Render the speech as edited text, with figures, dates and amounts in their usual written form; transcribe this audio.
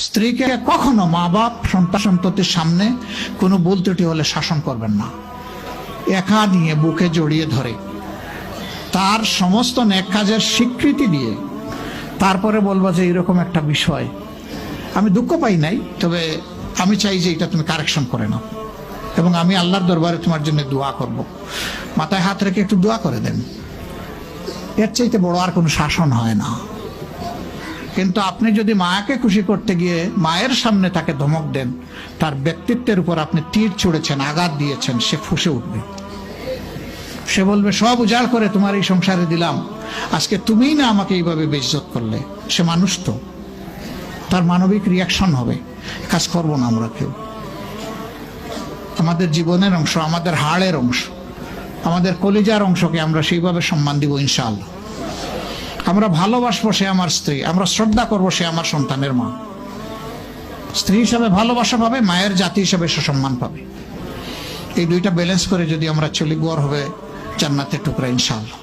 স্ত্রীকে কখনো মা বাপ সন্তান সন্ততির সামনে কোনো ভুল ত্রুটি হলে শাসন করবেন না। একা নিয়ে বুকে জড়িয়ে ধরে তার সমস্ত নেক কাজের স্বীকৃতি দিয়ে তারপরে বলবো যে এরকম একটা বিষয় আমি দুঃখ পাই নাই, তবে আমি চাই যে এটা তুমি কারেকশন করে নাও এবং আমি আল্লাহর দরবারে তোমার জন্য দোয়া করব। মাথায় হাত রেখে একটু দোয়া করে দেন। এর চাইতে বড় আর কোনো শাসন হয় না। কিন্তু আপনি যদি মাকে খুশি করতে গিয়ে মায়ের সামনে তাকে ধমক দেন, তার ব্যক্তিত্বের উপর আপনি তীর ছুঁড়েছেন, আঘাত দিয়েছেন, সে ফুঁসে উঠবে। সে বলবে সব উজাড় করে তোমার এই সংসারে দিলাম, আজকে তুমিই না আমাকে এইভাবে বেইজ্জত করলে। সে মানুষ তো, তার মানবিক রিয়াকশন হবে। কাজ করবো না আমরা কেউ। আমাদের জীবনের অংশ, আমাদের হাড়ের অংশ, আমাদের কলিজার অংশকে আমরা সেইভাবে সম্মান দিব ইনশাআল্লাহ। আমরা ভালোবাসবো সে আমার স্ত্রী, আমরা শ্রদ্ধা করবো সে আমার সন্তানের মা। স্ত্রী হিসাবে ভালোবাসা পাবে, মায়ের জাতি হিসাবে সুসম্মান পাবে। এই দুইটা ব্যালেন্স করে যদি আমরা চলি, গড় হবে জান্নাতের টুকরা ইনশাআল্লাহ।